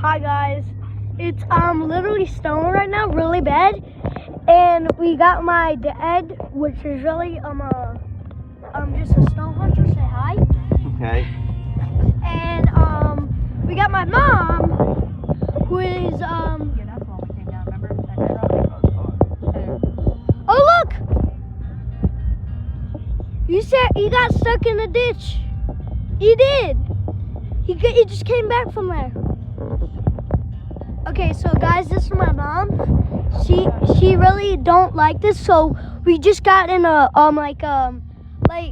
Hi guys, it's literally snowing right now, really bad, and we got my dad, which is really just a snow hunter. Say hi. Okay. And we got my mom, who is Yeah, that's the one we came down. Remember that truck? Oh look! You said he got stuck in the ditch. He did. He just came back from there. Okay, so guys, this is my mom. She really don't like this, so we just got in a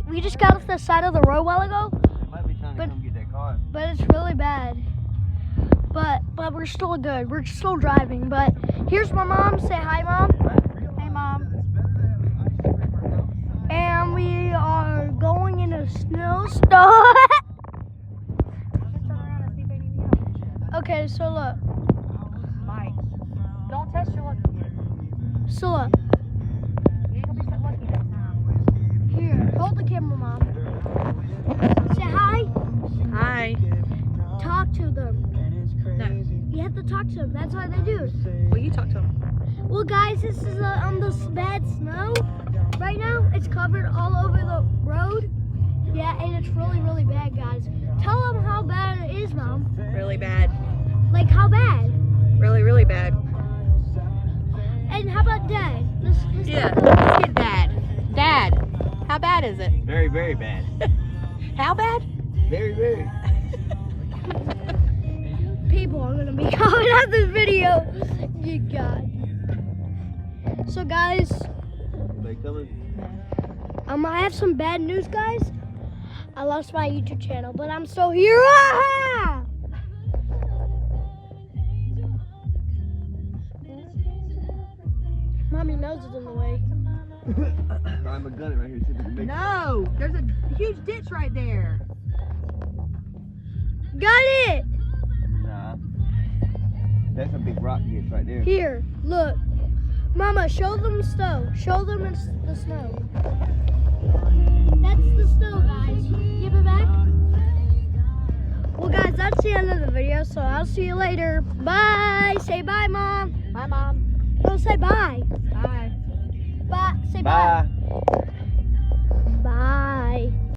we just got off the side of the road a while ago. They might be trying to come get that car. But it's really bad. But we're still good. We're still driving. But here's my mom. Say hi, Mom. Hey, Mom. And we are going in a snowstorm. Okay, so look. Mike, don't test your luck. So look. You ain't gonna be so lucky this time. Here, hold the camera, Mom. Say hi. Hi. Talk to them. No. You have to talk to them. That's what they do. Well, you talk to him. Well, guys, this is the bad snow. Right now, it's covered all over the road. Yeah, and it's really, really bad, guys. Tell them how bad it is, Mom. Really bad. Like, how bad? Really, really bad. And how about Dad? Let's Yeah. talk Let's about- get Dad. Dad, how bad is it? Very, very bad. How bad? Very, very. People are gonna be coming out this video. Good God. So, guys, They coming? I have some bad news, guys. I lost my YouTube channel, but I'm still here. Ah! Mommy knows it's in the way. I'm a gunner right here. See if we can make No, there's a huge ditch right there. Got it! Nah. That's a big rock ditch right there. Here, look. Mama, show them snow. Show them the snow. That's the snow, guys. Give it back. Well, guys, that's the end of the video, so I'll see you later. Bye. Say bye, Mom. Bye, Mom. Don't say bye. Bye. Bye. Say bye. Bye.